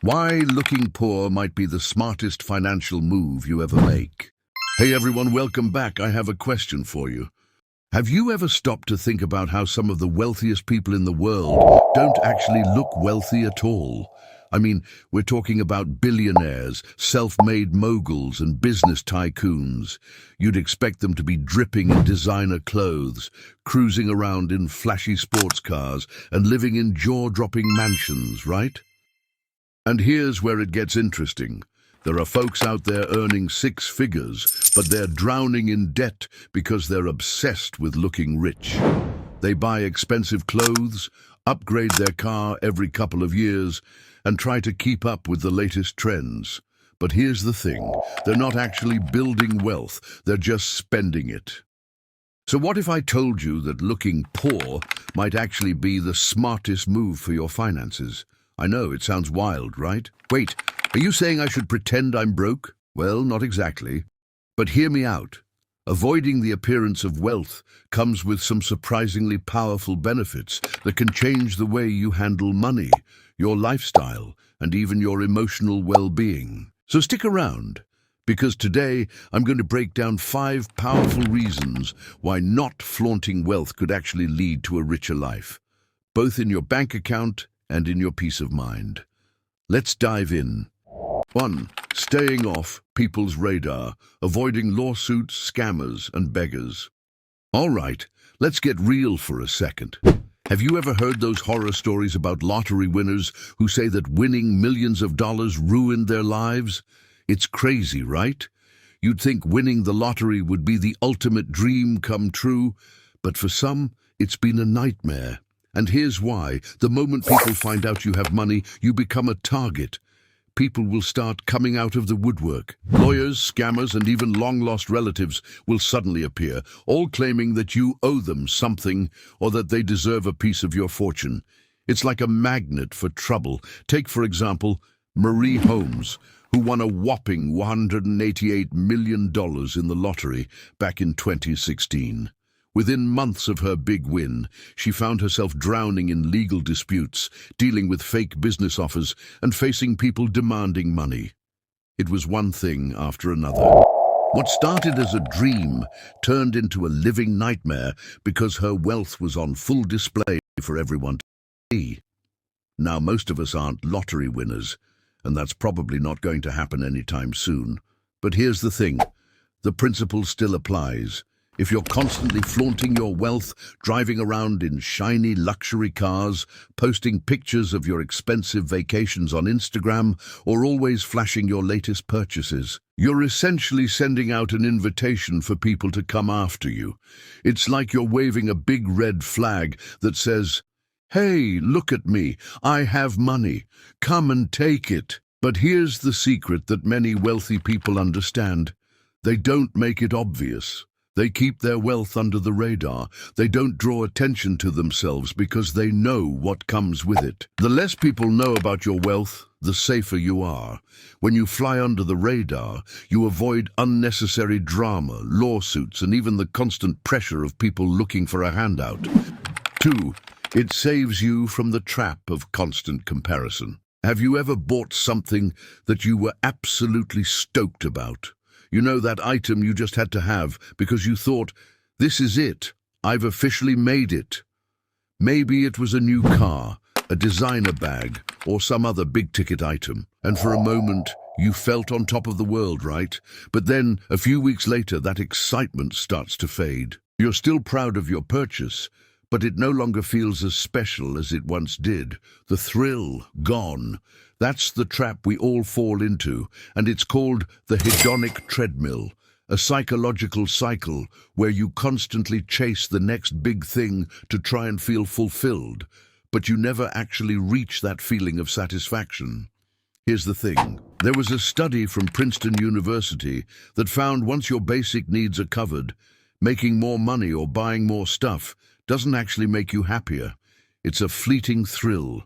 Why looking poor might be the smartest financial move you ever make. Hey everyone, welcome back. I have a question for you. Have you ever stopped to think about how some of the wealthiest people in the world don't actually look wealthy at all? I mean, we're talking about billionaires, self-made moguls, and business tycoons. You'd expect them to be dripping in designer clothes, cruising around in flashy sports cars, and living in jaw-dropping mansions, right? And here's where it gets interesting. There are folks out there earning six figures, but they're drowning in debt because they're obsessed with looking rich. They buy expensive clothes, upgrade their car every couple of years, and try to keep up with the latest trends. But here's the thing, they're not actually building wealth, they're just spending it. So what if I told you that looking poor might actually be the smartest move for your finances? I know, it sounds wild, right? Wait, are you saying I should pretend I'm broke? Well, not exactly. But hear me out. Avoiding the appearance of wealth comes with some surprisingly powerful benefits that can change the way you handle money, your lifestyle, and even your emotional well-being. So stick around, because today I'm going to break down 5 powerful reasons why not flaunting wealth could actually lead to a richer life, both in your bank account and in your peace of mind. Let's dive in. 1. Staying off people's radar, avoiding lawsuits, scammers, and beggars. All right, let's get real for a second. Have you ever heard those horror stories about lottery winners who say that winning millions of dollars ruined their lives? It's crazy, right? You'd think winning the lottery would be the ultimate dream come true, but for some, it's been a nightmare. And here's why. The moment people find out you have money, you become a target. People will start coming out of the woodwork. Lawyers, scammers, and even long-lost relatives will suddenly appear, all claiming that you owe them something or that they deserve a piece of your fortune. It's like a magnet for trouble. Take, for example, Marie Holmes, who won a whopping $188 million in the lottery back in 2016. Within months of her big win, she found herself drowning in legal disputes, dealing with fake business offers, and facing people demanding money. It was one thing after another. What started as a dream turned into a living nightmare because her wealth was on full display for everyone to see. Now, most of us aren't lottery winners, and that's probably not going to happen anytime soon. But here's the thing, the principle still applies. If you're constantly flaunting your wealth, driving around in shiny luxury cars, posting pictures of your expensive vacations on Instagram, or always flashing your latest purchases, you're essentially sending out an invitation for people to come after you. It's like you're waving a big red flag that says, "Hey, look at me, I have money, come and take it." But here's the secret that many wealthy people understand. They don't make it obvious. They keep their wealth under the radar. They don't draw attention to themselves because they know what comes with it. The less people know about your wealth, the safer you are. When you fly under the radar, you avoid unnecessary drama, lawsuits, and even the constant pressure of people looking for a handout. 2. It saves you from the trap of constant comparison. Have you ever bought something that you were absolutely stoked about? You know, that item you just had to have because you thought, this is it, I've officially made it. Maybe it was a new car, a designer bag, or some other big-ticket item. And for a moment, you felt on top of the world, right? But then, a few weeks later, that excitement starts to fade. You're still proud of your purchase, but it no longer feels as special as it once did. The thrill, gone. That's the trap we all fall into, and it's called the hedonic treadmill, a psychological cycle where you constantly chase the next big thing to try and feel fulfilled, but you never actually reach that feeling of satisfaction. Here's the thing. There was a study from Princeton University that found once your basic needs are covered, making more money or buying more stuff doesn't actually make you happier. It's a fleeting thrill.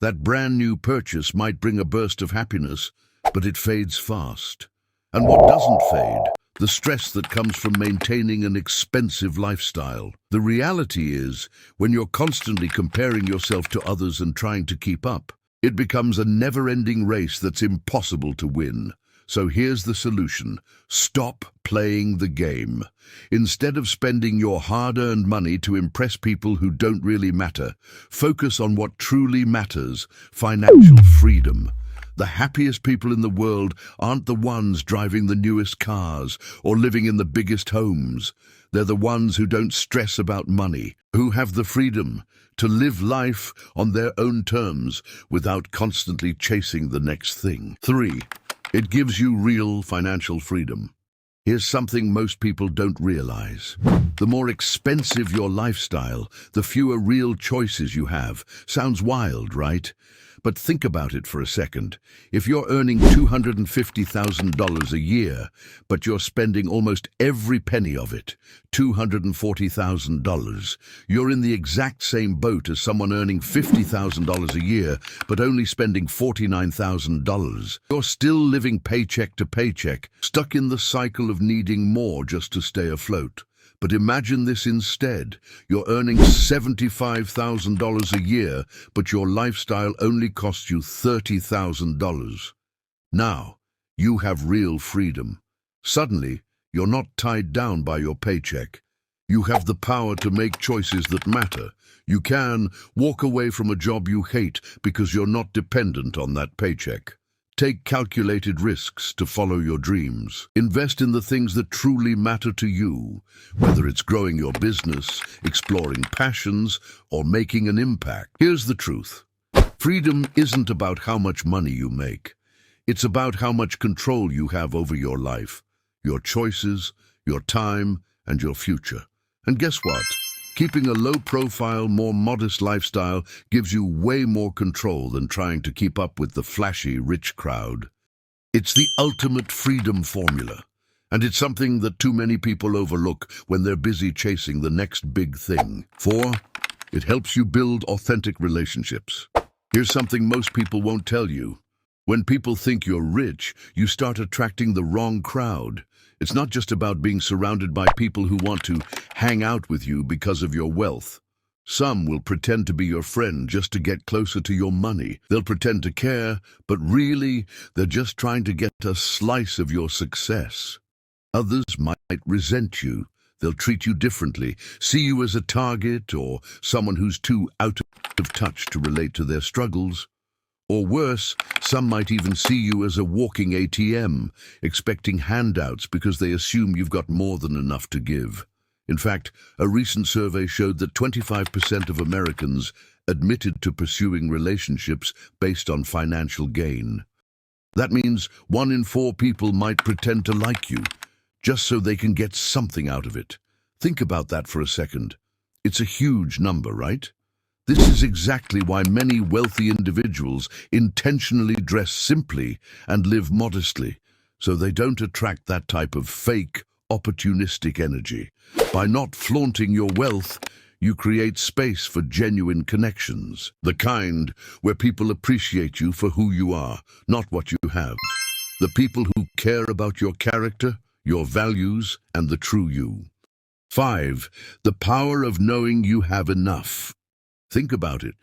That brand new purchase might bring a burst of happiness, but it fades fast. And what doesn't fade? The stress that comes from maintaining an expensive lifestyle. The reality is, when you're constantly comparing yourself to others and trying to keep up, It becomes a never-ending race that's impossible to win. So here's the solution. Stop playing the game. Instead of spending your hard-earned money to impress people who don't really matter, focus on what truly matters: financial freedom. The happiest people in the world aren't the ones driving the newest cars or living in the biggest homes. They're the ones who don't stress about money, who have the freedom to live life on their own terms without constantly chasing the next thing. 3. It gives you real financial freedom. Here's something most people don't realize. The more expensive your lifestyle, the fewer real choices you have. Sounds wild, right? But think about it for a second. If you're earning $250,000 a year, but you're spending almost every penny of it, $240,000, you're in the exact same boat as someone earning $50,000 a year, but only spending $49,000. You're still living paycheck to paycheck, stuck in the cycle of needing more just to stay afloat. But imagine this instead. You're earning $75,000 a year, but your lifestyle only costs you $30,000. Now, you have real freedom. Suddenly, you're not tied down by your paycheck. You have the power to make choices that matter. You can walk away from a job you hate because you're not dependent on that paycheck. Take calculated risks to follow your dreams. Invest in the things that truly matter to you, whether it's growing your business, exploring passions, or making an impact. Here's the truth. Freedom isn't about how much money you make. It's about how much control you have over your life, your choices, your time, and your future. And guess what? Keeping a low-profile, more modest lifestyle gives you way more control than trying to keep up with the flashy, rich crowd. It's the ultimate freedom formula, and it's something that too many people overlook when they're busy chasing the next big thing. 4. It helps you build authentic relationships. Here's something most people won't tell you. When people think you're rich, you start attracting the wrong crowd. It's not just about being surrounded by people who want to hang out with you because of your wealth. Some will pretend to be your friend just to get closer to your money. They'll pretend to care, but really, they're just trying to get a slice of your success. Others might resent you. They'll treat you differently, see you as a target or someone who's too out of touch to relate to their struggles. Or worse, some might even see you as a walking ATM, expecting handouts because they assume you've got more than enough to give. In fact, a recent survey showed that 25% of Americans admitted to pursuing relationships based on financial gain. That means 1 in 4 people might pretend to like you, just so they can get something out of it. Think about that for a second. It's a huge number, right? This is exactly why many wealthy individuals intentionally dress simply and live modestly, so they don't attract that type of fake, opportunistic energy. By not flaunting your wealth, you create space for genuine connections, the kind where people appreciate you for who you are, not what you have. The people who care about your character, your values, and the true you. 5. The power of knowing you have enough. Think about it.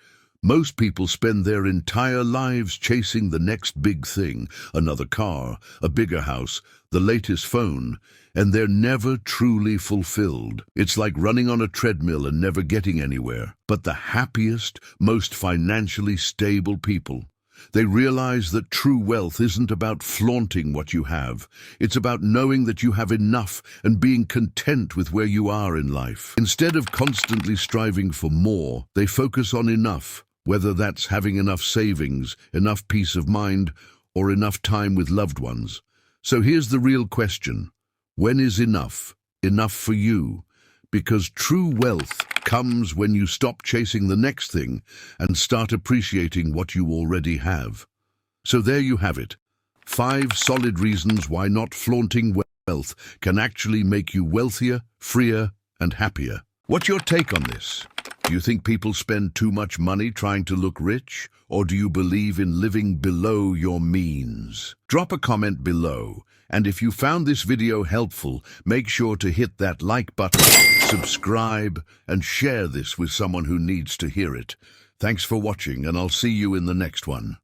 Most people spend their entire lives chasing the next big thing, another car, a bigger house, the latest phone, and they're never truly fulfilled. It's like running on a treadmill and never getting anywhere. But the happiest, most financially stable people, they realize that true wealth isn't about flaunting what you have. It's about knowing that you have enough and being content with where you are in life. Instead of constantly striving for more, they focus on enough, whether that's having enough savings, enough peace of mind, or enough time with loved ones. So here's the real question. When is enough? Enough for you? Because true wealth comes when you stop chasing the next thing and start appreciating what you already have. So there you have it. 5 solid reasons why not flaunting wealth can actually make you wealthier, freer, and happier. What's your take on this? Do you think people spend too much money trying to look rich, or do you believe in living below your means? Drop a comment below, and if you found this video helpful, make sure to hit that like button, subscribe, and share this with someone who needs to hear it. Thanks for watching, and I'll see you in the next one.